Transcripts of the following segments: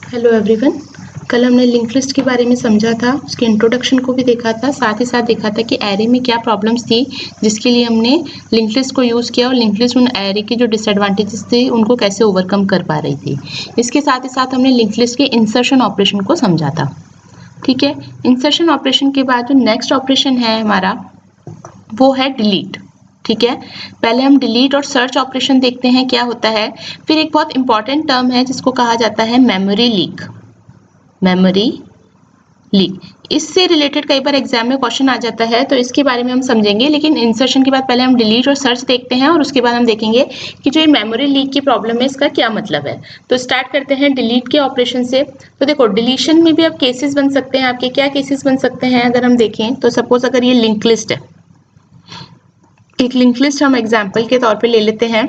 Hello everyone. कल हमने link list के बारे में समझा था, उसके इंट्रोडक्शन को भी देखा था, साथ ही साथ देखा था कि एरे में क्या प्रॉब्लम्स थी जिसके लिए हमने लिंक लिस्ट को यूज़ किया और लिंक लिस्ट उन एरे के जो डिसएडवांटेजेस थे उनको कैसे ओवरकम कर पा रही थी। इसके साथ ही साथ हमने लिंक लिस्ट के इंसर्शन ऑपरेशन को समझा था। ठीक है, इंसर्शन ऑपरेशन के बाद जो नेक्स्ट ऑपरेशन है हमारा वो है डिलीट। ठीक है, पहले हम डिलीट और सर्च ऑपरेशन देखते हैं क्या होता है। फिर एक बहुत इंपॉर्टेंट टर्म है जिसको कहा जाता है मेमोरी लीक। मेमोरी लीक, इससे रिलेटेड कई बार एग्जाम में क्वेश्चन आ जाता है, तो इसके बारे में हम समझेंगे। लेकिन इंसर्शन के बाद पहले हम डिलीट और सर्च देखते हैं और उसके बाद हम देखेंगे कि जो ये मेमोरी लीक की प्रॉब्लम है इसका क्या मतलब है। तो स्टार्ट करते हैं डिलीट के ऑपरेशन से। तो देखो, डिलीशन में भी अब केसेस बन सकते हैं आपके। क्या केसेस बन सकते हैं अगर हम देखें तो सपोज अगर ये लिंक लिस्ट है, एक लिंक लिस्ट हम एग्जाम्पल के तौर पे ले लेते हैं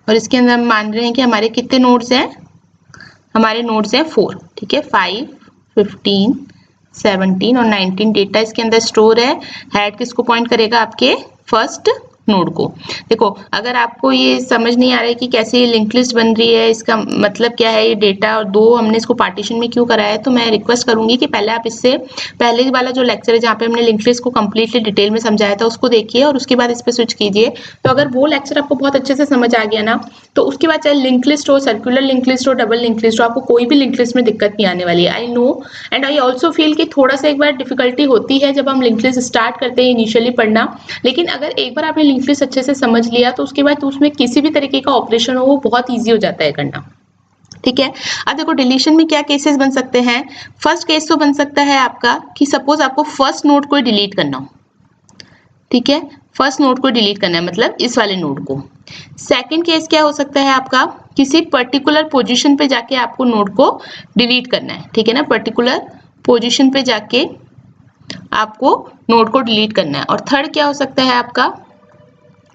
और इसके अंदर हम मान रहे हैं कि हमारे कितने नोड्स हैं, हमारे नोड्स हैं 4। ठीक है, 5, 15, 17 और 19 डेटा इसके अंदर स्टोर है। हेड किसको पॉइंट करेगा, आपके फर्स्ट नोड को। देखो, अगर आपको ये समझ नहीं आ रहा है कि कैसे ये लिंक लिस्ट बन रही है, इसका मतलब क्या है, ये डेटा और दो हमने इसको पार्टीशन में क्यों कराया है, तो मैं रिक्वेस्ट करूंगी कि पहले आप इससे पहले वाला जो लेक्चर है जहाँ पे हमने लिंक लिस्ट को कंप्लीटली डिटेल में समझाया था उसको देखिए और उसके बाद इस पर स्विच कीजिए। तो अगर वो लेक्चर आपको बहुत अच्छे से समझ आ गया ना, तो उसके बाद चाहे लिंक लिस्ट हो, सर्कुलर लिंक लिस्ट हो, डबल लिंक लिस्ट हो, आपको कोई भी लिंक लिस्ट में दिक्कत नहीं आने वाली है। I know and I also feel कि थोड़ा सा एक बार डिफिकल्टी होती है जब हम लिंक लिस्ट स्टार्ट करते हैं इनिशियली पढ़ना, लेकिन अगर एक बार आपने लिंक लिस्ट अच्छे से समझ लिया तो उसके बाद उसमें किसी भी तरीके का ऑपरेशन हो वो बहुत ईजी हो जाता है करना। ठीक है, अब देखो डिलीशन में क्या केसेस बन सकते हैं। फर्स्ट केस तो बन सकता है आपका कि सपोज आपको फर्स्ट नोड को डिलीट करना हो। ठीक है, फर्स्ट नोड को डिलीट करना है, मतलब इस वाले नोड को। सेकंड केस क्या हो सकता है आपका, किसी पर्टिकुलर पोजीशन पे जाके आपको नोड को डिलीट करना है। ठीक है ना, पर्टिकुलर पोजीशन पे जाके आपको नोड को डिलीट करना है। और थर्ड क्या हो सकता है आपका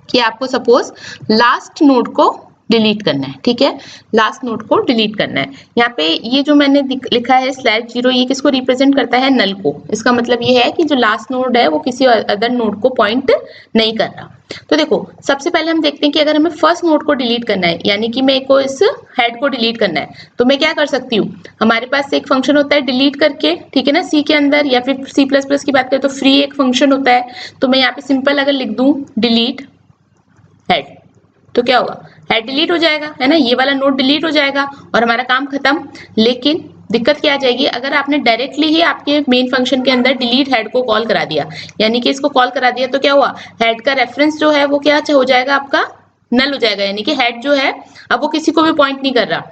कि आपको सपोज लास्ट नोड को डिलीट करना है। ठीक है, लास्ट नोड को डिलीट करना है। यहाँ पे ये जो मैंने लिखा है /0, ये किसको रिप्रेजेंट करता है, नल को। इसका मतलब ये है कि जो लास्ट नोड है वो किसी अदर नोड को पॉइंट नहीं कर रहा। तो देखो, सबसे पहले हम देखते हैं कि अगर हमें फर्स्ट नोड को डिलीट करना है, यानी कि मेरे को इस हेड को डिलीट करना है, तो मैं क्या कर सकती हूँ, हमारे पास एक फंक्शन होता है डिलीट करके। ठीक है ना, सी के अंदर, या फिर C++ की बात करें तो फ्री एक फंक्शन होता है। तो मैं यहाँ पे सिंपल अगर लिख दूं डिलीट हेड, तो क्या होगा, हेड डिलीट हो जाएगा, है ना, ये वाला नोड डिलीट हो जाएगा और हमारा काम खत्म। लेकिन दिक्कत क्या आ जाएगी, अगर आपने डायरेक्टली ही आपके मेन फंक्शन के अंदर डिलीट हेड को कॉल करा दिया, यानी कि इसको कॉल करा दिया, तो क्या हुआ, हेड का रेफरेंस जो है वो क्या हो जाएगा, आपका नल हो जाएगा। यानी कि हेड जो है अब वो किसी को भी पॉइंट नहीं कर रहा।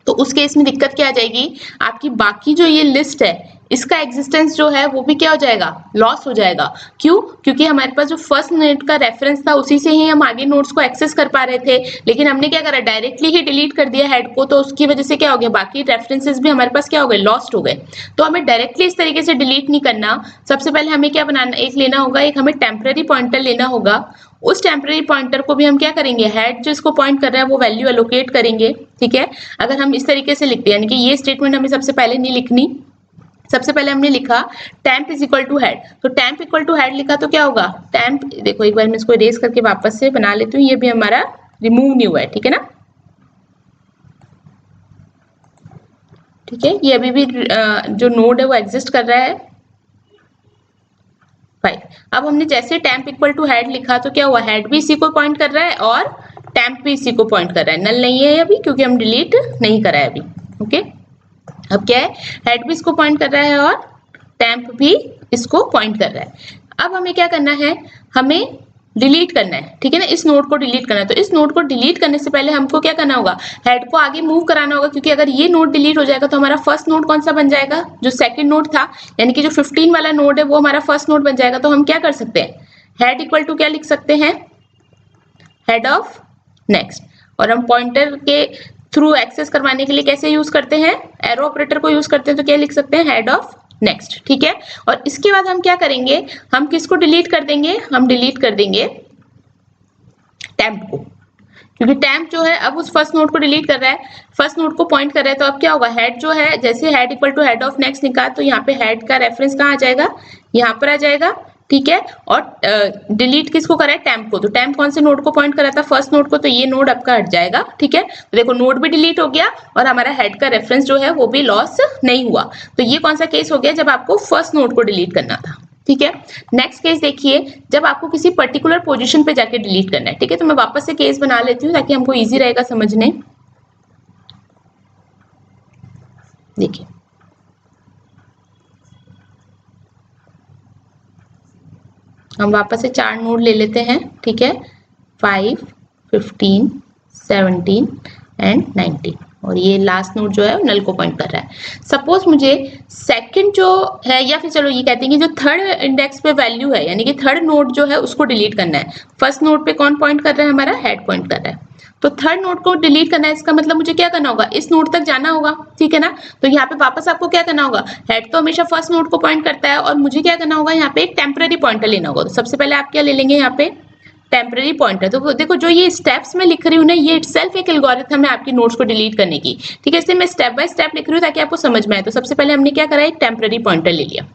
तो उस केस में दिक्कत क्या आ जाएगी, आपकी बाकी जो ये लिस्ट है इसका एग्जिस्टेंस जो है वो भी क्या हो जाएगा, लॉस हो जाएगा। क्यों, क्योंकि हमारे पास जो फर्स्ट नोड का रेफरेंस था उसी से ही हम आगे नोड्स को एक्सेस कर पा रहे थे, लेकिन हमने क्या करा, डायरेक्टली ही डिलीट कर दिया हेड को, तो उसकी वजह से क्या हो गया, बाकी रेफरेंसेस भी हमारे पास क्या हो गए, लॉस्ट हो गए। तो हमें डायरेक्टली इस तरीके से डिलीट नहीं करना। सबसे पहले हमें क्या बनाना, एक लेना होगा, एक हमें टेम्पररी पॉइंटर लेना होगा। उस टेम्पररी पॉइंटर को भी हम क्या करेंगे, हेड जो इसको पॉइंट कर रहा है वो वैल्यू एलोकेट करेंगे। ठीक है, अगर हम इस तरीके से लिखते हैं, यानी कि ये स्टेटमेंट हमें सबसे पहले नहीं लिखनी। सबसे पहले हमने लिखा temp is equal to head, तो टेम्प इक्वल टू हेड लिखा तो क्या होगा, टेम्प, देखो एक बार मैं इसको इरेज करके वापस से बना लेती हूँ, ये भी हमारा रिमूव नहीं हुआ है। ठीक है ना, ठीक है, ये अभी भी जो नोड है वो एग्जिस्ट कर रहा है 5। अब हमने जैसे टेम्प इक्वल टू हेड लिखा तो क्या हुआ, हेड भी इसी को पॉइंट कर रहा है और टेम्प भी इसी को पॉइंट कर रहा है। नल नहीं है अभी क्योंकि हम डिलीट नहीं करा है अभी। ओके, अब क्या है, हेड भी इसको पॉइंट कर रहा है और टेम्प भी इसको पॉइंट कर रहा है। अब हमें क्या करना है, हमें डिलीट करना है। ठीक है ना, इस नोड को डिलीट करना है। तो इस नोड को डिलीट करने से पहले हमको क्या करना होगा, हेड को आगे मूव कराना होगा, क्योंकि अगर ये नोड डिलीट हो जाएगा तो हमारा फर्स्ट नोड कौन सा बन जाएगा, जो सेकंड नोड था, यानी कि जो 15 वाला नोड है वो हमारा फर्स्ट नोड बन जाएगा। तो हम क्या कर सकते हैं, हेड इक्वल टू क्या लिख सकते हैं, हेड ऑफ नेक्स्ट। और हम पॉइंटर के थ्रू एक्सेस करवाने के लिए कैसे यूज करते हैं, एरो ऑपरेटर को यूज करते हैं, तो क्या लिख सकते हैं, हेड ऑफ नेक्स्ट। ठीक है, और इसके बाद हम क्या करेंगे, हम किसको डिलीट कर देंगे, हम डिलीट कर देंगे टेम्प को, क्योंकि टेम्प जो है अब उस फर्स्ट नोड को डिलीट कर रहा है, फर्स्ट नोड को पॉइंट कर रहा है। तो अब क्या होगा, हेड जो है, जैसे head equal to head of next लिखा तो यहाँ पे हेड का रेफरेंस कहाँ आ जाएगा, यहाँ पर आ जाएगा। ठीक है, और डिलीट किसको करा है, टेम्प को। तो टेम्प कौन से नोड को पॉइंट करा था, फर्स्ट नोड को, तो ये नोड आपका हट जाएगा। ठीक है, तो देखो नोड भी डिलीट हो गया और हमारा हेड का रेफरेंस जो है वो भी लॉस नहीं हुआ। तो ये कौन सा केस हो गया, जब आपको फर्स्ट नोड को डिलीट करना था। ठीक है, नेक्स्ट केस देखिए, जब आपको किसी पर्टिकुलर पोजीशन पे जाके डिलीट करना है। ठीक है, तो मैं वापस से केस बना लेती हूँ ताकि हमको इजी रहेगा समझने। देखिए हम वापस से 4 नोड ले लेते हैं। ठीक है, 5, 15, 17 एंड 19, और ये लास्ट नोड जो है नल को पॉइंट कर रहा है। सपोज मुझे सेकंड जो है, या फिर चलो ये कहते हैं कि जो थर्ड इंडेक्स पे वैल्यू है, यानी कि थर्ड नोड जो है उसको डिलीट करना है। फर्स्ट नोड पे कौन पॉइंट कर रहा है, हमारा हेड पॉइंट कर रहा है। तो थर्ड नोड को डिलीट करना है, इसका मतलब मुझे क्या करना होगा, इस नोड तक जाना होगा। ठीक है ना, तो यहाँ पे वापस आपको क्या करना होगा, हेड तो हमेशा फर्स्ट नोड को पॉइंट करता है, और मुझे क्या करना होगा, यहाँ पे एक टेम्पररी पॉइंटर लेना होगा। तो सबसे पहले आप क्या ले लेंगे, यहाँ पे टेम्पररी पॉइंटर। तो देखो जो ये स्टेप्स में लिख रही हूँ ना, ये इटसेल्फ एक एल्गोरिथम है आपकी नोट्स को डिलीट करने की। ठीक है, इसलिए मैं स्टेप बाय स्टेप लिख रही हूँ ताकि आपको समझ में आए। तो सबसे पहले हमने क्या करा, एक टेम्पररी पॉइंटर ले लिया।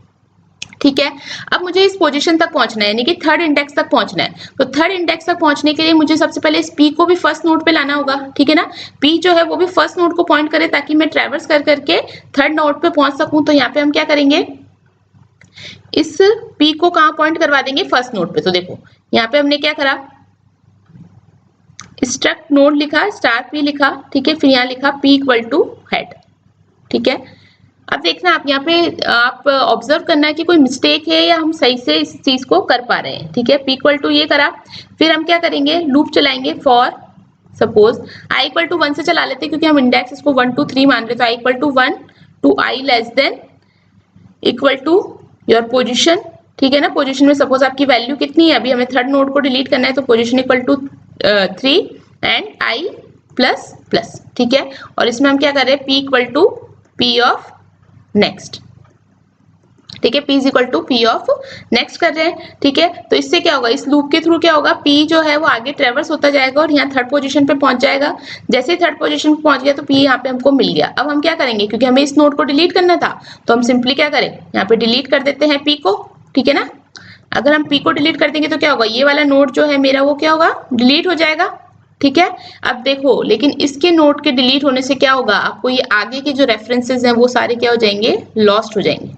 ठीक है, अब मुझे इस पोजीशन तक पहुंचना है, यानी कि थर्ड इंडेक्स तक पहुंचना है। तो थर्ड इंडेक्स तक पहुंचने के लिए मुझे सबसे पहले इस पी को भी फर्स्ट नोड पे लाना होगा। ठीक है ना, पी जो है वो भी फर्स्ट नोड को पॉइंट करे ताकि मैं ट्रेवर्स कर करके थर्ड नोड पे पहुंच सकूं। तो यहाँ पे हम क्या करेंगे, इस पी को कहां पॉइंट करवा देंगे, फर्स्ट नोड पे। तो देखो यहाँ पे हमने क्या करा, स्ट्रक्ट नोड लिखा, स्टार पी लिखा। ठीक है, फिर यहाँ लिखा पी इक्वल टू हेड। ठीक है, अब देखना आप यहाँ पे आप ऑब्जर्व करना है कि कोई मिस्टेक है या हम सही से इस चीज को कर पा रहे हैं। ठीक है, पी इक्वल टू ये करा, फिर हम क्या करेंगे, लूप चलाएंगे for suppose i equal to 1 से चला लेते हैं क्योंकि हम इंडेक्स इसको 1 2 3 मान रहे। तो i equal to 1 to i less than equal to your position. ठीक है ना, पोजिशन में सपोज आपकी वैल्यू कितनी है, अभी हमें थर्ड नोड को डिलीट करना है, तो position equal to 3 and i plus plus. ठीक है, और इसमें हम क्या कर रहे हैं, p equal to p of next. ठीक है, P is equal to P of next कर रहे हैं। ठीक है, तो इससे क्या होगा, इस लूप के थ्रू क्या होगा, P जो है वो आगे ट्रेवर्स होता जाएगा और यहाँ थर्ड पोजीशन पे पहुंच जाएगा। जैसे ही थर्ड पोजीशन पे पहुंच गया तो P यहाँ पे हमको मिल गया। अब हम क्या करेंगे, क्योंकि हमें इस नोड को डिलीट करना था, तो हम सिंपली क्या करें, यहाँ पे डिलीट कर देते हैं P को। ठीक है ना, अगर हम P को डिलीट कर देंगे तो क्या होगा, ये वाला नोड जो है मेरा वो क्या होगा, डिलीट हो जाएगा। ठीक है, अब देखो लेकिन इसके नोड के डिलीट होने से क्या होगा, आपको ये आगे के जो रेफरेंसेस हैं वो सारे क्या हो जाएंगे, लॉस्ट हो जाएंगे।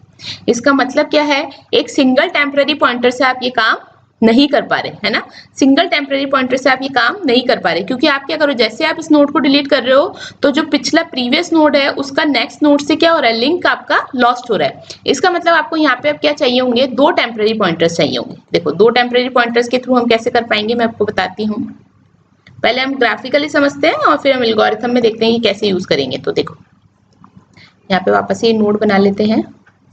इसका मतलब क्या है, एक सिंगल टेम्पररी पॉइंटर से आप ये काम नहीं कर पा रहे, है ना, सिंगल टेम्पररी पॉइंटर से आप ये काम नहीं कर पा रहे, क्योंकि आप क्या करो, जैसे आप इस नोड को डिलीट कर रहे हो तो जो पिछला प्रीवियस नोड है उसका नेक्स्ट नोड से क्या हो रहा है, लिंक आपका लॉस्ट हो रहा है। इसका मतलब आपको यहाँ पे अब क्या चाहिए होंगे, 2 टेम्पररी पॉइंटर्स चाहिए होंगे। देखो 2 टेम्पररी पॉइंटर्स के थ्रू हम कैसे कर पाएंगे, मैं आपको बताती हूँ। पहले हम ग्राफिकली समझते हैं और फिर हम एल्गोरिथम में देखते हैं कि कैसे यूज करेंगे। तो देखो यहाँ पे वापस ये नोड बना लेते हैं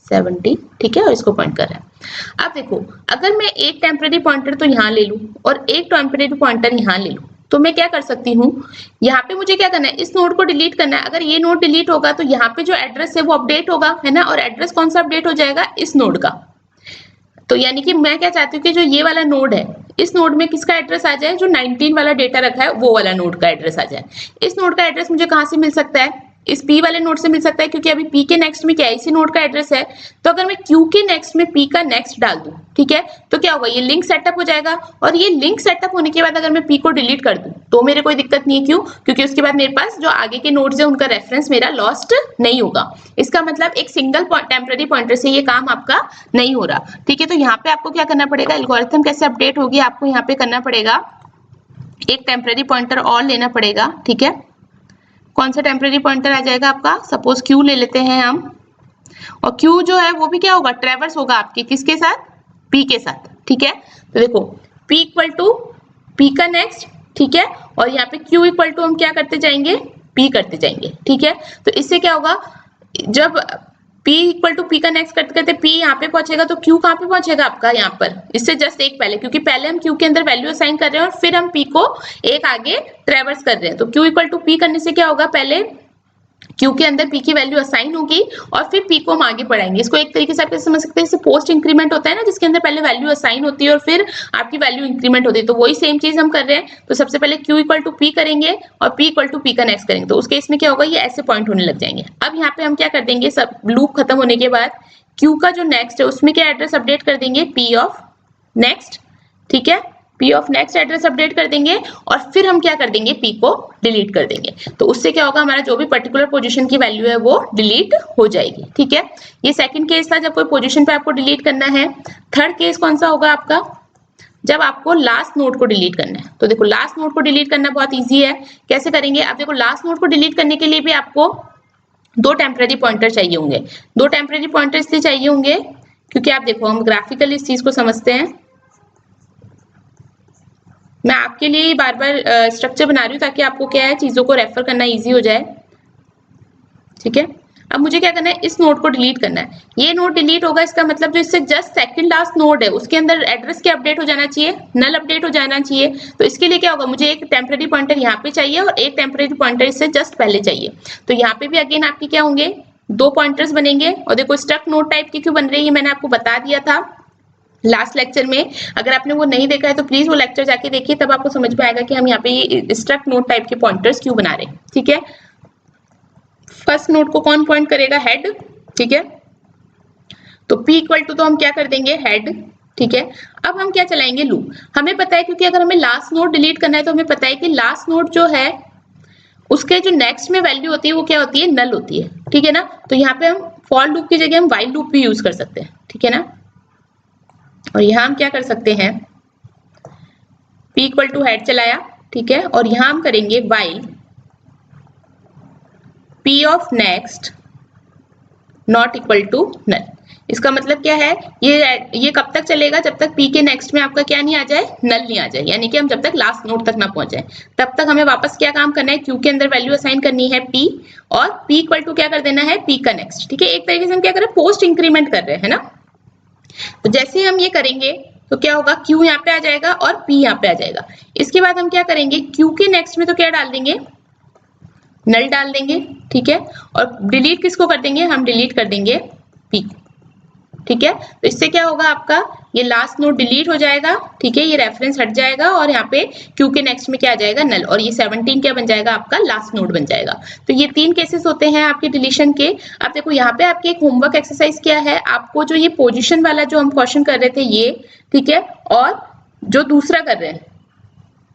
70। ठीक है, और इसको पॉइंट कर रहा है। अब देखो अगर मैं एक टेम्पररी पॉइंटर तो यहाँ ले लूं और एक टेम्पररी पॉइंटर यहाँ ले लूं, तो मैं क्या कर सकती हूँ, यहाँ पे मुझे क्या करना है, इस नोड को डिलीट करना है। अगर ये नोड डिलीट होगा तो यहाँ पे जो एड्रेस है वो अपडेट होगा, है ना, और एड्रेस कौन सा अपडेट हो जाएगा, इस नोड का। तो यानी कि मैं क्या चाहती हूँ कि जो ये वाला नोड है, इस नोड में किसका एड्रेस आ जाए, जो 19 वाला डेटा रखा है वो वाला नोड का एड्रेस आ जाए। इस नोड का एड्रेस मुझे कहाँ से मिल सकता है, इस P वाले नोड से मिल सकता है, क्योंकि अभी P के नेक्स्ट में क्या है, इसी नोड का एड्रेस है। तो अगर मैं Q के नेक्स्ट में P का नेक्स्ट डाल दूं, ठीक है, तो क्या होगा, ये लिंक सेटअप हो जाएगा। और ये लिंक सेटअप होने के बाद अगर मैं P को डिलीट कर दूं तो मेरे कोई दिक्कत नहीं है। क्यों, क्योंकि उसके बाद मेरे पास जो आगे के नोड्स है उनका रेफरेंस मेरा लॉस्ट नहीं होगा। इसका मतलब एक सिंगल टेम्पररी पॉइंटर से ये काम आपका नहीं हो रहा। ठीक है, तो यहाँ पे आपको क्या करना पड़ेगा, एल्गोरिथम कैसे अपडेट होगी, आपको यहाँ पे करना पड़ेगा, एक टेम्पररी पॉइंटर और लेना पड़ेगा। ठीक है, कौन सा टेम्पररी पॉइंटर आ जाएगा आपका, सपोज Q ले लेते हैं हम, और Q जो है वो भी क्या होगा, ट्रेवर्स होगा आपके किसके साथ, P के साथ। ठीक है, तो देखो P इक्वल टू P का नेक्स्ट, ठीक है, और यहाँ पे Q इक्वल टू हम क्या करते जाएंगे, P करते जाएंगे। ठीक है, तो इससे क्या होगा, जब P इक्वल टू P का नेक्स्ट करते करते P यहाँ पे पहुंचेगा तो Q कहाँ पे पहुंचेगा आपका, यहाँ पर, इससे जस्ट एक पहले, क्योंकि पहले हम Q के अंदर वैल्यू असाइन कर रहे हैं और फिर हम P को एक आगे ट्रेवर्स कर रहे हैं। तो Q इक्वल टू P करने से क्या होगा, पहले Q के अंदर P की वैल्यू असाइन होगी और फिर P को हम आगे बढ़ाएंगे। इसको एक तरीके से आप समझ सकते हैं, जैसे पोस्ट इंक्रीमेंट होता है ना, जिसके अंदर पहले वैल्यू असाइन होती है और फिर आपकी वैल्यू इंक्रीमेंट होती है, तो वही सेम चीज हम कर रहे हैं। तो सबसे पहले Q इक्वल टू P करेंगे और P इक्वल टू P का नेक्स्ट करेंगे, तो उस केस में क्या होगा, ये ऐसे पॉइंट होने लग जाएंगे। अब यहाँ पे हम क्या कर देंगे, सब लूप खत्म होने के बाद Q का जो नेक्स्ट है उसमें क्या एड्रेस अपडेट कर देंगे, P ऑफ नेक्स्ट, ठीक है, p of next address update कर देंगे और फिर हम क्या कर देंगे, p को डिलीट कर देंगे। तो उससे क्या होगा, हमारा जो भी पर्टिकुलर पोजीशन की वैल्यू है वो डिलीट हो जाएगी। ठीक है, ये सेकंड केस था जब कोई पोजीशन पे आपको डिलीट करना है। थर्ड केस कौन सा होगा आपका, जब आपको लास्ट नोड को डिलीट करना है। तो देखो लास्ट नोड को डिलीट करना बहुत ईजी है, कैसे करेंगे। आप देखो लास्ट नोड को डिलीट करने के लिए भी आपको दो टेम्पररी पॉइंटर चाहिए होंगे। दो टेम्पररी पॉइंटर इसलिए चाहिए होंगे क्योंकि आप देखो, हम ग्राफिकली इस चीज को समझते हैं। मैं आपके लिए बार बार स्ट्रक्चर बना रही हूँ ताकि आपको क्या है, चीजों को रेफर करना इजी हो जाए। ठीक है, अब मुझे क्या करना है, इस नोड को डिलीट करना है। ये नोड डिलीट होगा, इसका मतलब जो इससे जस्ट सेकंड लास्ट नोड है उसके अंदर एड्रेस क्या अपडेट हो जाना चाहिए, नल अपडेट हो जाना चाहिए। तो इसके लिए क्या होगा, मुझे एक टेम्पररी पॉइंटर यहाँ पे चाहिए और एक टेम्पररी पॉइंटर इससे जस्ट पहले चाहिए। तो यहाँ पे भी अगेन आपके क्या होंगे, दो पॉइंटर्स बनेंगे। और देखो स्ट्रक्ट नोड टाइप की क्यों बन रही है, मैंने आपको बता दिया था लास्ट लेक्चर में। अगर आपने वो नहीं देखा है तो प्लीज वो लेक्चर जाके देखिए, तब आपको समझ में आएगा कि हम यहाँ पे ये स्ट्रक्ट नोड टाइप के पॉइंटर्स क्यों बना रहे हैं। ठीक है, फर्स्ट नोड को कौन पॉइंट करेगा, हेड। ठीक है, तो p इक्वल टू तो हम क्या कर देंगे, हेड। ठीक है, अब हम क्या चलाएंगे, लूप। हमें पता है क्योंकि अगर हमें लास्ट नोड डिलीट करना है तो हमें पता है कि लास्ट नोड जो है उसके जो नेक्स्ट में वैल्यू होती है वो क्या होती है, नल होती है। ठीक है ना, तो यहाँ पे हम फॉर लूप की जगह हम व्हाइल लूप भी यूज कर सकते हैं। ठीक है ना, और यहाँ हम क्या कर सकते हैं, p इक्वल टू हेड चलाया। ठीक है, और यहाँ हम करेंगे while p of next not equal to null. इसका मतलब क्या है, ये कब तक चलेगा, जब तक p के नेक्स्ट में आपका क्या नहीं आ जाए, नल नहीं आ जाए। यानी कि हम जब तक लास्ट नोड तक ना पहुंच जाए तब तक हमें वापस क्या काम करना है, q के अंदर वैल्यू असाइन करनी है p, और p इक्वल टू क्या कर देना है, p का नेक्स्ट। ठीक है, एक तरीके से हम क्या कर रहे हैं, पोस्ट इंक्रीमेंट कर रहे हैं ना। तो जैसे हम ये करेंगे तो क्या होगा, q यहाँ पे आ जाएगा और p यहाँ पे आ जाएगा। इसके बाद हम क्या करेंगे, q के नेक्स्ट में तो क्या डाल देंगे, नल डाल देंगे। ठीक है, और डिलीट किसको कर देंगे, हम डिलीट कर देंगे p। ठीक है, तो इससे क्या होगा, आपका ये लास्ट नोड डिलीट हो जाएगा। ठीक है, ये रेफरेंस हट जाएगा और यहाँ पे q के नेक्स्ट में क्या आ जाएगा, नल, और ये 17 क्या बन जाएगा, आपका लास्ट नोड बन जाएगा। तो ये तीन केसेस होते हैं आपके डिलीशन के। अब देखो यहाँ पे आपके एक होमवर्क एक्सरसाइज क्या है, आपको जो ये पोजीशन वाला जो हम क्वेश्चन कर रहे थे ये, ठीक है, और जो दूसरा कर रहे हैं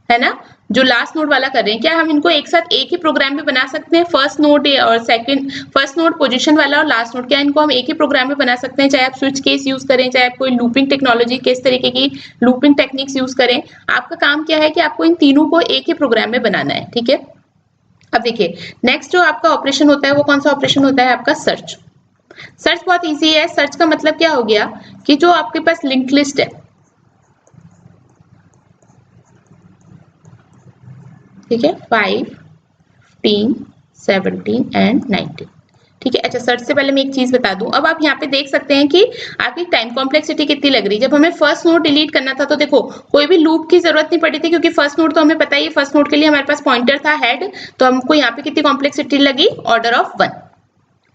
है ना, जो लास्ट नोड वाला कर रहे हैं, क्या हम इनको एक साथ एक ही प्रोग्राम में बना सकते हैं, फर्स्ट नोड और सेकंड, फर्स्ट नोड पोजीशन वाला और लास्ट नोड, क्या इनको हम एक ही प्रोग्राम में बना सकते हैं, चाहे आप स्विच केस यूज करें, चाहे आप कोई लूपिंग टेक्नोलॉजी, किस तरीके की लूपिंग टेक्निक्स यूज करें। आपका काम क्या है कि आपको इन तीनों को एक ही प्रोग्राम में बनाना है। ठीक है, अब देखिए नेक्स्ट जो आपका ऑपरेशन होता है वो कौन सा ऑपरेशन होता है, आपका सर्च। सर्च बहुत ईजी है। सर्च का मतलब क्या हो गया कि जो आपके पास लिंक लिस्ट है, ठीक है, 5, 15, 17 एंड 19। ठीक है, अच्छा सर्च से पहले मैं एक चीज बता दूं, अब आप यहाँ पे देख सकते हैं कि आपकी टाइम कॉम्प्लेक्सिटी कितनी लग रही है। जब हमें फर्स्ट नोड डिलीट करना था तो देखो कोई भी लूप की जरूरत नहीं पड़ी थी, क्योंकि फर्स्ट नोड तो हमें पता ही है, फर्स्ट नोड के लिए हमारे पास पॉइंटर था हेड, तो हमको यहाँ पे कितनी कॉम्प्लेक्सिटी लगी, ऑर्डर ऑफ 1।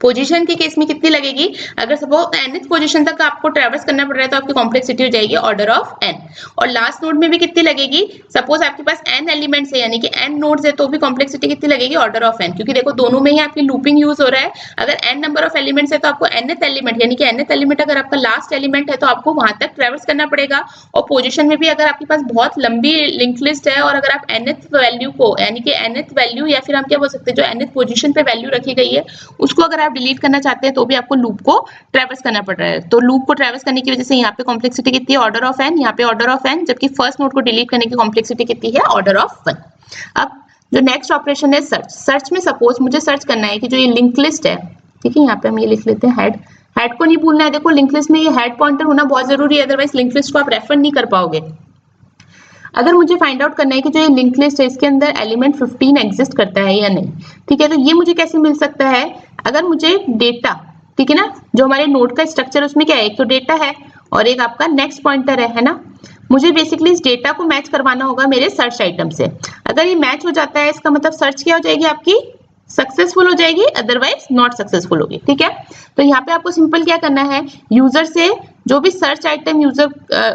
पोजीशन के केस में कितनी लगेगी, अगर सपोज nth पोजीशन तक आपको ट्रेवर्स करना पड़ रहा है तो आपकी कॉम्प्लेक्सिटी हो जाएगी ऑर्डर ऑफ n। और लास्ट नोड में भी कितनी लगेगी, सपोज आपके पास n एलिमेंट्स है यानी कि n नोड्स है तो भी कॉम्प्लेक्सिटी कितनी लगेगी, ऑर्डर ऑफ n, क्योंकि देखो दोनों में ही आपकी लूपिंग यूज हो रहा है। अगर n नंबर ऑफ एलिमेंट्स है तो आपको nth एलिमेंट यानी कि nth एलिमेंट अगर आपका लास्ट एलिमेंट है तो आपको वहां तक ट्रेवर्स करना पड़ेगा। और पोजीशन में भी अगर आपके पास बहुत लंबी लिंक लिस्ट है और अगर आप nth वैल्यू को यानी कि nth वैल्यू या फिर हम क्या बोल सकते हैं जो nth पोजीशन पे वैल्यू रखी गई है उसको अगर आप डिलीट करना चाहते हैं तो भी आपको लूप को ट्रैवर्स करना पड़ रहा है। तो लूप को ट्रैवर्स करने की वजह से यहाँ पे कॉम्प्लेक्सिटी कितनी है, ऑर्डर ऑफ n, यहाँ पे ऑर्डर ऑफ n, जबकि फर्स्ट नोड को डिलीट करने की कॉम्प्लेक्सिटी कितनी है, ऑर्डर ऑफ 1। अब जो नेक्स्ट ऑपरेशन है सर्च। सर्च में सपोज मुझे सर्च करना है कि जो ये लिंक लिस्ट है, ठीक है, यहाँ पे हम ये लिख लेते हैं हेड। हेड को नहीं भूलना है, देखो लिंक लिस्ट में ये हेड पॉइंटर होना बहुत जरूरी है, अदरवाइज लिंक लिस्ट को आप रेफर नहीं कर पाओगे। अगर मुझे फाइंड आउट करना है कि जो ये लिंक लिस्ट है इसके अंदर एलिमेंट 15 एग्जिस्ट करता है या नहीं, ठीक है, तो ये मुझे कैसे मिल सकता है, अगर मुझे डेटा, ठीक है ना, जो हमारे नोड का स्ट्रक्चर उसमें क्या है, एक तो डेटा है और एक आपका नेक्स्ट पॉइंटर है ना। मुझे बेसिकली इस डेटा को मैच करवाना होगा मेरे सर्च आइटम से। अगर ये मैच हो जाता है इसका मतलब सर्च क्या हो जाएगी आपकी, सक्सेसफुल हो जाएगी, अदरवाइज नॉट सक्सेसफुल होगी। ठीक है, तो यहाँ पे आपको सिंपल क्या करना है, यूजर से जो भी सर्च आइटम यूजर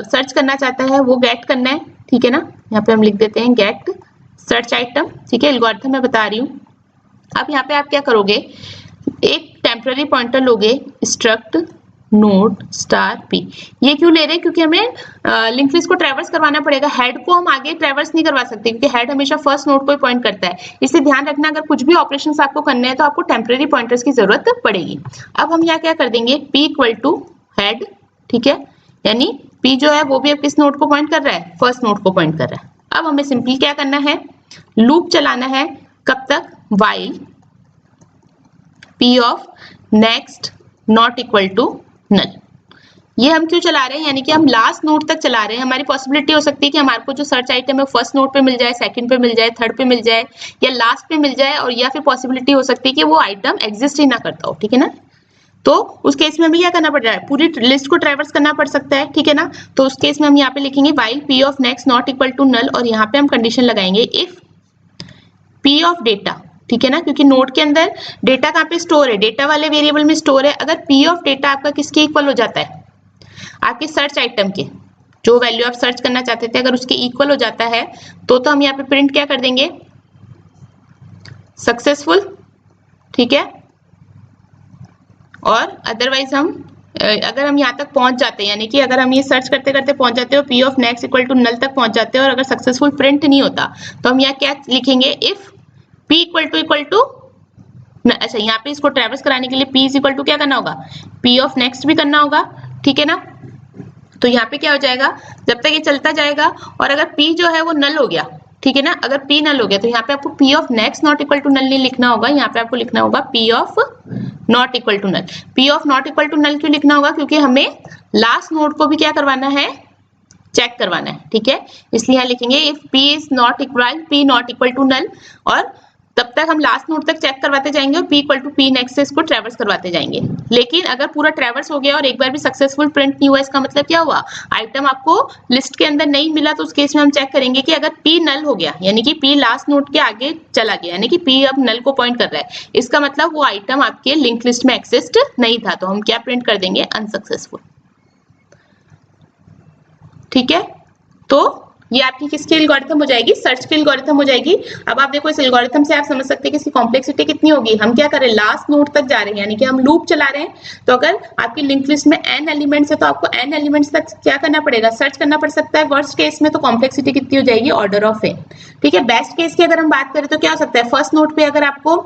सर्च करना चाहता है वो गेट करना है। ठीक है ना, यहाँ पे हम लिख देते हैं गेट सर्च आइटम। ठीक है, एल्गोरिथम मैं बता रही हूँ। अब यहाँ पे आप क्या करोगे, एक टेम्पररी पॉइंटर लोगे स्ट्रक्ट नोड स्टार पी। ये क्यों ले रहे हैं? क्योंकि हमें लिंक लिस्ट को ट्रैवर्स करवाना पड़ेगा, हेड को हम आगे ट्रैवर्स नहीं करवा सकते क्योंकि हेड हमेशा फर्स्ट नोड को ही पॉइंट करता है। इसलिए ध्यान रखना, अगर कुछ भी ऑपरेशंस आपको करने हैं तो आपको टेम्परेरी पॉइंटर्स की जरूरत पड़ेगी। अब हम यहाँ क्या कर देंगे, p इक्वल टू हेड, ठीक है, यानी p जो है वो भी अब किस नोड को पॉइंट कर रहा है, फर्स्ट नोड को पॉइंट कर रहा है। अब हमें सिंपली क्या करना है, लूप चलाना है, कब तक, while p of next not equal to null. ये हम क्यों चला रहे हैं, यानी कि हम लास्ट नोड तक चला रहे हैं। हमारी पॉसिबिलिटी हो सकती है कि हमारे को जो सर्च आइटम है फर्स्ट नोड पे मिल जाए, सेकंड पे मिल जाए, थर्ड पे मिल जाए या लास्ट पे मिल जाए, और या फिर पॉसिबिलिटी हो सकती है कि वो आइटम एग्जिस्ट ही ना करता हो, ठीक है ना। तो उस केस में हमें क्या करना पड़ रहा है, पूरी लिस्ट को ट्रैवर्स करना पड़ सकता है, ठीक है ना। तो उस केस में हम यहाँ पे लिखेंगे while p of next not equal to null, और यहाँ पे हम कंडीशन लगाएंगे इफ p ऑफ डेटा, ठीक है ना, क्योंकि नोड के अंदर डेटा कहाँ पे स्टोर है, डेटा वाले वेरिएबल में स्टोर है। अगर p ऑफ डेटा आपका किसके इक्वल हो जाता है, आपके सर्च आइटम के, जो वैल्यू आप सर्च करना चाहते थे अगर उसके इक्वल हो जाता है तो हम यहाँ पे प्रिंट क्या कर देंगे, सक्सेसफुल, ठीक है। और अदरवाइज हम अगर हम यहाँ तक पहुंच जाते हैं, यानी कि अगर हम ये सर्च करते करते पहुंच जाते हो p of next equal to null तक पहुंच जाते हो और अगर सक्सेसफुल प्रिंट नहीं होता तो हम यहाँ क्या लिखेंगे, इफ p इक्वल टू अच्छा, यहाँ पे इसको ट्रैवर्स कराने के लिए p इज इक्वल टू क्या करना होगा, p ऑफ नेक्स्ट भी करना होगा, ठीक है ना। तो यहाँ पे क्या हो जाएगा, जब तक ये चलता जाएगा, और अगर p जो है वो नल हो गया, ठीक है ना, अगर p नल हो गया तो यहाँ पे आपको p of next not equal to null नहीं लिखना होगा, यहाँ पे आपको लिखना होगा p of not equal to null. p of not equal to null क्यों लिखना होगा, क्योंकि हमें लास्ट नोड को भी क्या करवाना है, चेक करवाना है, ठीक है। इसलिए यहाँ लिखेंगे if p is not equal, p not equal to null, और तब तक हम लास्ट नोड तक चेक करवाते जाएंगे और p equal to p next से इसको ट्रैवर्स करवाते जाएंगे। लेकिन अगर पूरा ट्रैवर्स हो गया और एक बार भी सक्सेसफुल प्रिंट नहीं हुआ, इसका मतलब क्या हुआ, आइटम आपको लिस्ट के अंदर नहीं मिला, तो उस केस में हम चेक करेंगे कि अगर p नल हो गया, यानी कि p लास्ट नोड के आगे चला गया, यानी कि p अब नल को पॉइंट कर रहा है, इसका मतलब वो आइटम आपके लिंक लिस्ट में एक्सिस्ट नहीं था, तो हम क्या प्रिंट कर देंगे, अनसक्सेसफुल, ठीक है। तो ये आपकी किसकी एल्गोरिथम हो जाएगी, सर्च की एल्गोरिथम हो जाएगी। अब आप देखो इस एल्गोरिथम से आप समझ सकते हैं कि इसकी कॉम्प्लेक्सिटी कितनी होगी। हम क्या कर रहे हैं, लास्ट नोड तक जा रहे हैं, यानी कि हम लूप चला रहे हैं। तो अगर आपकी लिंक लिस्ट में n एलिमेंट्स है तो आपको n एलिमेंट्स तक क्या करना पड़ेगा, सर्च करना पड़ सकता है। वर्स्ट केस में तो कॉम्प्लेक्सिटी कितनी हो जाएगी, ऑर्डर ऑफ n, ठीक है। बेस्ट केस की अगर हम बात करें तो क्या हो सकता है, फर्स्ट नोड पे अगर आपको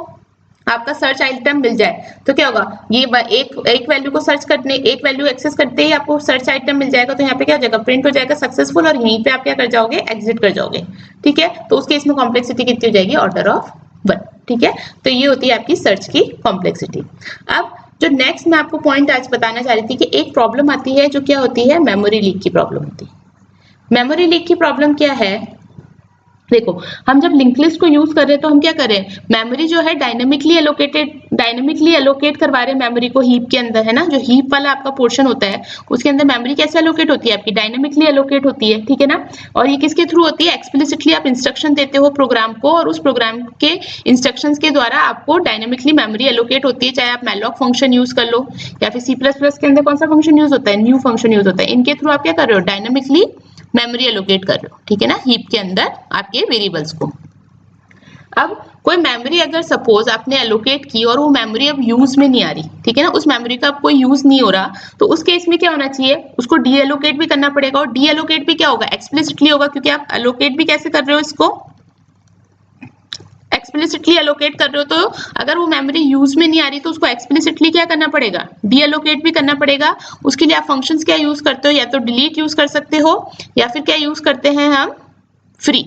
आपका सर्च आइटम मिल जाए तो क्या होगा, ये एक वैल्यू को सर्च करने, एक वैल्यू एक्सेस करते ही आपको सर्च आइटम मिल जाएगा, तो यहाँ पे क्या हो जाएगा, प्रिंट हो जाएगा सक्सेसफुल, और यहीं पे आप क्या कर जाओगे, एग्जिट कर जाओगे, ठीक है। तो उस केस में कॉम्प्लेक्सिटी कितनी हो जाएगी, ऑर्डर ऑफ 1, ठीक है। तो ये होती है आपकी सर्च की कॉम्प्लेक्सिटी। अब जो नेक्स्ट मैं आपको पॉइंट आज बताना चाह रही थी कि एक प्रॉब्लम आती है जो क्या होती है, मेमोरी लीक की प्रॉब्लम होती है। मेमोरी लीक की प्रॉब्लम क्या है, देखो हम जब लिंक लिस्ट को यूज कर रहे हैं तो हम क्या कर रहे हैं, मेमोरी जो है डायनेमिकली एलोकेट करवा रहे हैं मेमोरी को हीप के अंदर, है ना। जो हीप वाला आपका पोर्शन होता है उसके अंदर मेमोरी कैसे एलोकेट होती है, आपकी डायनेमिकली एलोकेट होती है, ठीक है ना। और ये किसके थ्रू होती है, एक्सप्लिसिटली आप इंस्ट्रक्शन देते हो प्रोग्राम को, और उस प्रोग्राम के इंस्ट्रक्शंस के द्वारा आपको डायनेमिकली मेमोरी एलोकेट होती है। चाहे आप मैलॉक फंक्शन यूज कर लो, या फिर C++ के अंदर कौन सा फंक्शन यूज होता है, न्यू फंक्शन यूज होता है। इनके थ्रू आप क्या कर रहे हो, डायनेमिकली मेमोरी एलोकेट कर रहे हो, ठीक है ना, हीप के अंदर आपके वेरिएबल्स को। अब कोई मेमोरी अगर सपोज आपने एलोकेट की और वो मेमोरी अब यूज में नहीं आ रही, ठीक है ना, उस मेमोरी का अब कोई यूज नहीं हो रहा, तो उस केस में क्या होना चाहिए, उसको डी एलोकेट भी करना पड़ेगा। और डी एलोकेट भी क्या होगा, एक्सप्लिसिटली होगा, क्योंकि आप एलोकेट भी कैसे कर रहे हो, इसको एक्सप्लिसिटली एलोकेट कर रहे हो। तो अगर वो मेमोरी यूज में नहीं आ रही तो उसको एक्सप्लिसिटली क्या करना पड़ेगा, डी एलोकेट भी करना पड़ेगा। उसके लिए आप फंक्शंस क्या यूज करते हो, या तो डिलीट यूज कर सकते हो, या फिर क्या यूज करते हैं हम, फ्री,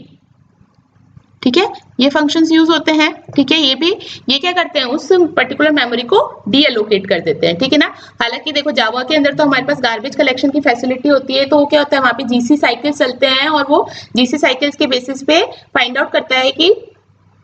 ठीक है, ये फंक्शंस यूज होते हैं, ठीक है। ये क्या करते हैं, उस पर्टिकुलर मेमोरी को डी एलोकेट कर देते हैं, ठीक है ना। हालांकि देखो जावा के अंदर तो हमारे पास गार्बेज कलेक्शन की फैसिलिटी होती है, तो वो क्या होता है, वहां पे जीसी साइकिल्स चलते हैं, और वो जीसी साइकिल्स के बेसिस पे फाइंड आउट करता है कि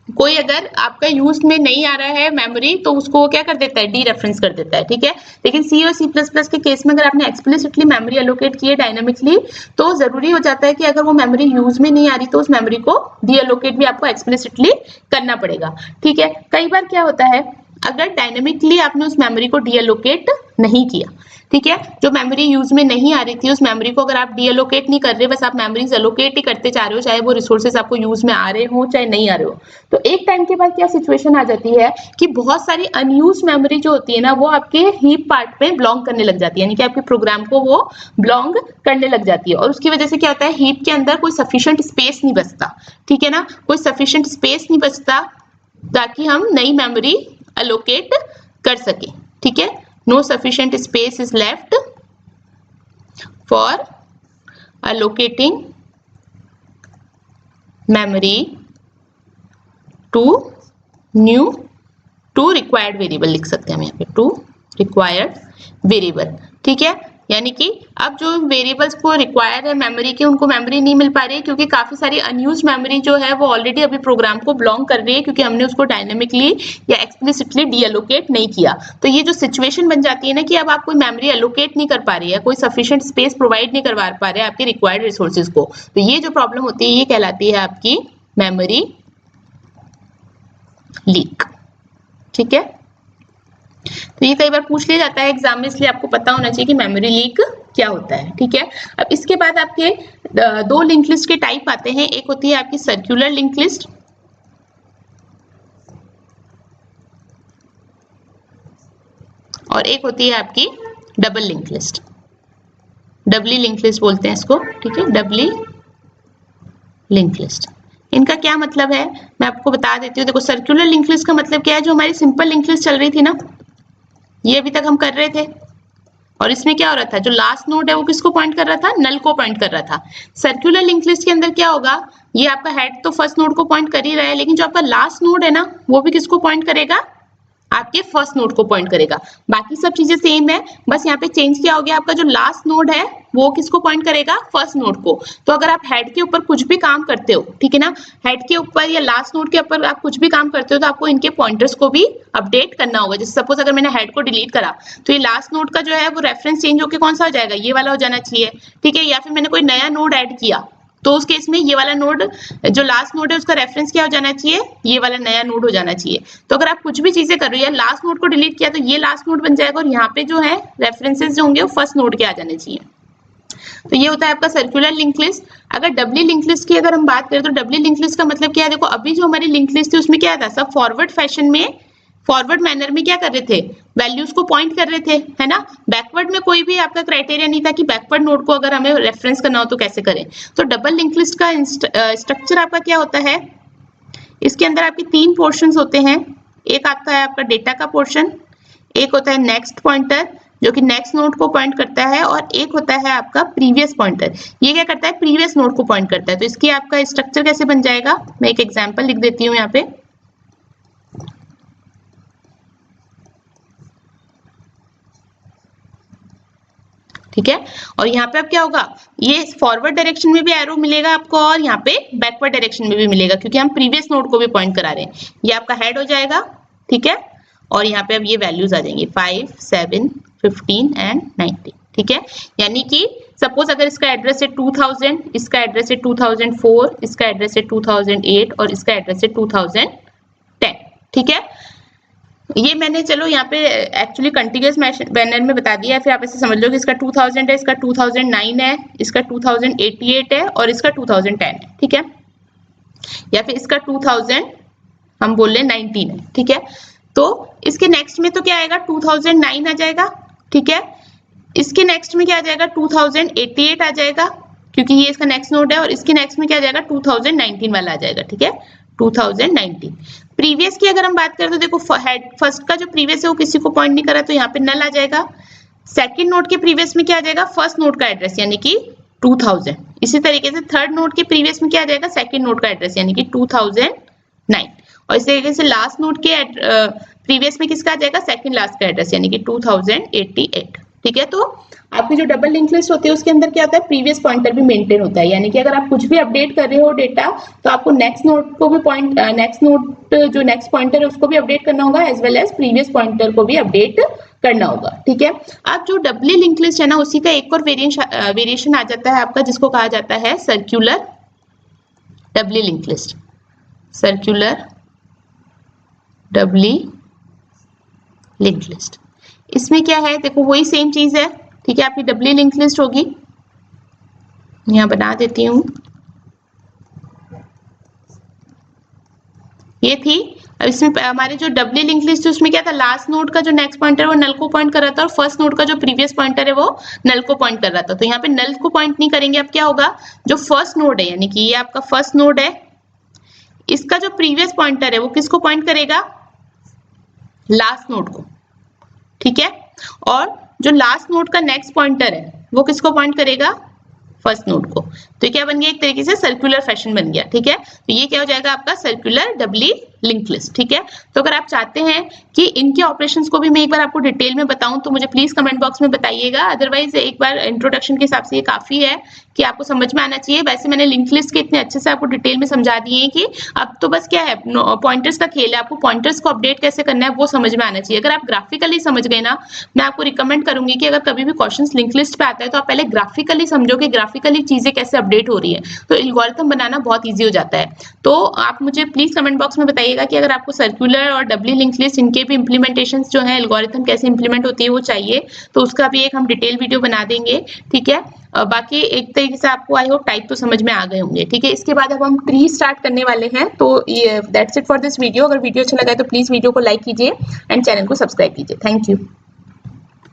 कोई अगर आपका यूज में नहीं आ रहा है मेमोरी, तो उसको क्या कर देता है, डी रेफरेंस कर देता है, ठीक है। लेकिन सी और C++ के केस में अगर आपने एक्सप्लिसिटली मेमोरी एलोकेट की है डायनामिकली, तो जरूरी हो जाता है कि अगर वो मेमोरी यूज में नहीं आ रही तो उस मेमोरी को डी एलोकेट भी आपको एक्सप्लिसिटली करना पड़ेगा, ठीक है। कई बार क्या होता है अगर डायनेमिकली आपने उस मेमोरी को डीएलोकेट नहीं किया, ठीक है। जो मेमोरी यूज में नहीं आ रही थी उस मेमोरी को अगर आप डीएलोकेट नहीं कर रहे, बस आप मेमोरीज एलोकेट ही करते जा रहे हो, चाहे वो रिसोर्सेज आपको यूज में आ रहे हो चाहे नहीं आ रहे हो, तो एक टाइम के बाद क्या सिचुएशन आ जाती है कि बहुत सारी अनयूज मेमोरी जो होती है ना वो आपके हीप पार्ट में बिलोंग करने लग जाती है, यानी कि आपके प्रोग्राम को वो बिलोंग करने लग जाती है। और उसकी वजह से क्या होता है, हीप के अंदर कोई सफिशिएंट स्पेस नहीं बचता, ठीक है ना, कोई सफिशिएंट स्पेस नहीं बचता ताकि हम नई मेमोरी अलोकेट कर सके, ठीक है। No sufficient space is left for allocating memory to new to required variable, लिख सकते हैं हम यहाँ पे to required variable, ठीक है। यानी कि अब जो वेरिएबल्स को रिक्वायर है मेमोरी के, उनको मेमोरी नहीं मिल पा रही है क्योंकि काफी सारी अनयूज मेमोरी जो है वो ऑलरेडी अभी प्रोग्राम को बिलोंग कर रही है, क्योंकि हमने उसको डायनेमिकली या एक्सप्लिसिटली डीएलोकेट नहीं किया। तो ये जो सिचुएशन बन जाती है ना कि अब आप कोई मेमोरी एलोकेट नहीं कर पा रही है, कोई सफिशिएंट स्पेस प्रोवाइड नहीं करवा पा रहे हैं आपके रिक्वायर्ड रिसोर्सेज को, तो ये जो प्रॉब्लम होती है ये कहलाती है आपकी मेमोरी लीक, ठीक है। तो ये कई बार पूछ लिया जाता है एग्जाम में, इसलिए आपको पता होना चाहिए कि मेमोरी लीक क्या होता है, ठीक है। अब इसके बाद आपके दो लिंक लिस्ट के टाइप आते हैं, एक होती है आपकी सर्कुलर लिंक लिस्ट और एक होती है आपकी double link list, doubly link list बोलते हैं इसको, ठीक है, डबली लिंक लिस्ट। इनका क्या मतलब है मैं आपको बता देती हूँ। देखो सर्कुलर लिंक लिस्ट का मतलब क्या है, जो हमारी सिंपल लिंक लिस्ट चल रही थी ना, ये अभी तक हम कर रहे थे, और इसमें क्या हो रहा था, जो लास्ट नोड है वो किसको पॉइंट कर रहा था, नल को पॉइंट कर रहा था। सर्कुलर लिंक लिस्ट के अंदर क्या होगा, ये आपका हेड तो फर्स्ट नोड को पॉइंट कर ही रहा है, लेकिन जो आपका लास्ट नोड है ना वो भी किसको पॉइंट करेगा, आपके फर्स्ट नोड को पॉइंट करेगा। बाकी सब चीजें सेम है, बस यहाँ पे चेंज क्या हो गया, आपका जो लास्ट नोड है वो किसको पॉइंट करेगा, फर्स्ट नोड को। तो अगर आप हेड के ऊपर कुछ भी काम करते हो, ठीक है ना, हेड के ऊपर या लास्ट नोड के ऊपर आप कुछ भी काम करते हो तो आपको इनके पॉइंटर्स को भी अपडेट करना होगा। जैसे सपोज अगर मैंने हेड को डिलीट करा तो ये लास्ट नोड का जो है वो रेफरेंस चेंज होकर कौन सा हो जाएगा, ये वाला हो जाना चाहिए, ठीक है। या फिर मैंने कोई नया नोड ऐड किया तो उस केस में ये वाला नोड जो लास्ट नोड है उसका रेफरेंस क्या हो जाना चाहिए, ये वाला नया नोड हो जाना चाहिए। तो अगर आप कुछ भी चीजें कर रहे हो या लास्ट नोड को डिलीट किया तो ये लास्ट नोड बन जाएगा, और यहाँ पे जो है रेफरेंसेस जो होंगे वो फर्स्ट नोड के आ जाने चाहिए। तो ये होता है आपका सर्कुलर लिंक लिस्ट। अगर डबली लिंक लिस्ट की अगर हम बात करें तो डबली लिंक लिस्ट का मतलब क्या है, देखो अभी जो हमारी लिंक लिस्ट थी उसमें क्या था, सब फॉरवर्ड फैशन में, फॉरवर्ड मैनर में क्या कर रहे थे, वैल्यूज को पॉइंट कर रहे थे, है ना। बैकवर्ड में कोई भी आपका क्राइटेरिया नहीं था कि बैकवर्ड नोड को अगर हमें रेफरेंस करना हो तो कैसे करें। तो डबल लिंक लिस्ट का स्ट्रक्चर आपका क्या होता है, इसके अंदर आपके तीन पोर्शंस होते हैं। एक आता है आपका डेटा का पोर्शन, एक होता है नेक्स्ट पॉइंटर जो कि नेक्स्ट नोड को पॉइंट करता है, और एक होता है आपका प्रीवियस पॉइंटर, ये क्या करता है, प्रीवियस नोड को पॉइंट करता है। तो इसकी आपका स्ट्रक्चर कैसे बन जाएगा, मैं एक एग्जांपल लिख देती हूँ यहाँ पे। ठीक है, और यहाँ पे अब क्या होगा, ये फॉरवर्ड डायरेक्शन में भी एरो मिलेगा आपको और यहाँ पे बैकवर्ड डायरेक्शन में भी मिलेगा, क्योंकि हम प्रीवियस नोड को भी पॉइंट करा रहे हैं। ये आपका हेड हो जाएगा, ठीक है, और यहाँ पे अब ये वैल्यूज आ जाएंगी 5, 7, 15 एंड 19, ठीक है। यानी कि सपोज अगर इसका एड्रेस है 2000, इसका एड्रेस है 2004, इसका एड्रेस है 2008 और इसका एड्रेस है 2010, ठीक है। ये मैंने चलो यहाँ पे एक्चुअली कंटिन्यूअस मैनर में बता दिया है, फिर आप ऐसे समझ लो कि इसका 2000 है, इसका 2009 है, इसका 2088 है और इसका 2010 है, ठीक है। या फिर इसका 2000 हम बोल रहे 19 है, ठीक है। तो इसके नेक्स्ट में तो क्या आएगा, 2009 आ जाएगा, ठीक है। इसके नेक्स्ट में क्या आ जाएगा, 2088 आ जाएगा, क्योंकि ये इसका नेक्स्ट नोड है, और इसके नेक्स्ट में क्या आ जाएगा, 2019 वाला आ जाएगा, ठीक है, 2019। प्रीवियस की अगर हम बात करें तो देखो फर्स्ट का जो प्रीवियस है वो किसी को पॉइंट नहीं करा, तो यहाँ पे नल आ जाएगा। सेकंड नोड के प्रीवियस में क्या आ जाएगा, फर्स्ट नोड का एड्रेस यानी कि 2000। इसी तरीके से थर्ड नोड के प्रीवियस में क्या आ जाएगा, सेकंड नोड का एड्रेस यानी कि 2009, और इस तरीके से लास्ट नोड के प्रीवियस में किसका आ जाएगा, सेकंड लास्ट का एड्रेस यानी कि 2088, ठीक है। तो आपकी जो डबल लिंक लिस्ट होती है उसके अंदर क्या होता है, प्रीवियस पॉइंटर भी मेंटेन होता है, यानी कि अगर आप कुछ भी अपडेट कर रहे हो डेटा तो आपको नेक्स्ट नोड को भी पॉइंट, नेक्स्ट नोड जो नेक्स्ट पॉइंटर है उसको भी अपडेट करना होगा, as well as previous pointer को भी अपडेट करना होगा, ठीक है। अब जो डबली लिंक लिस्ट है ना उसी का एक और वेरिएशन आ जाता है आपका, जिसको कहा जाता है circular doubly link list, circular doubly linked list. इसमें क्या है, देखो वही सेम चीज है, ठीक है, आपकी डबली लिंक्ड लिस्ट होगी, यहाँ बना देती हूँ, ये थी। अब इसमें हमारे जो डबली लिंक लिस्ट है उसमें क्या था, लास्ट नोड का जो नेक्स्ट पॉइंटर है वो नल को पॉइंट कर रहा था और फर्स्ट नोड का जो प्रीवियस पॉइंटर है वो नल को पॉइंट कर रहा था। तो यहाँ पे नल को पॉइंट नहीं करेंगे, अब क्या होगा, जो फर्स्ट नोड है यानी कि ये आपका फर्स्ट नोड है, इसका जो प्रीवियस पॉइंटर है वो किसको पॉइंट करेगा, लास्ट नोड को, ठीक है, और जो लास्ट नोड का नेक्स्ट पॉइंटर है वो किसको पॉइंट करेगा, फर्स्ट नोड को। तो क्या बन गया, एक तरीके से सर्कुलर फैशन बन गया, ठीक है। तो ये क्या हो जाएगा आपका सर्कुलर डबली लिंक लिस्ट, ठीक है। तो अगर आप चाहते हैं कि इनके ऑपरेशंस को भी मैं एक बार आपको डिटेल में बताऊं तो मुझे प्लीज कमेंट बॉक्स में बताइएगा, अदरवाइज एक बार इंट्रोडक्शन के हिसाब से ये काफी है कि आपको समझ में आना चाहिए। वैसे मैंने लिंक लिस्ट के इतने अच्छे से आपको डिटेल में समझा दिए हैं कि अब तो बस क्या है, पॉइंटर्स का खेल है, आपको पॉइंटर्स को अपडेट कैसे करना है वो समझ में आना चाहिए। अगर आप ग्राफिकली समझ गए ना, मैं आपको रिकमेंड करूंगी कि अगर कभी भी क्वेश्चन लिंक लिस्ट पे आता है तो आप पहले ग्राफिकली समझो कि ग्राफिकली चीजें कैसे अपडेट हो रही है, तो एल्गोरिथम बनाना बहुत ईजी हो जाता है। तो आप मुझे प्लीज कमेंट बॉक्स में बताइएगा कि अगर आपको सर्कुलर और डबली लिंक लिस्ट इनके भी इंप्लीमेंटेशन जो है, एल्गोरिथम कैसे इंप्लीमेंट होती है वो चाहिए, तो उसका भी एक हम डिटेल वीडियो बना देंगे, ठीक है। बाकी एक तरीके से आपको आई होप टाइप तो समझ में आ गए होंगे, ठीक है। इसके बाद अब हम ट्री स्टार्ट करने वाले हैं। तो that's it for this video. अगर वीडियो अच्छा लगा है तो प्लीज वीडियो को लाइक कीजिए एंड चैनल को सब्सक्राइब कीजिए। Thank you.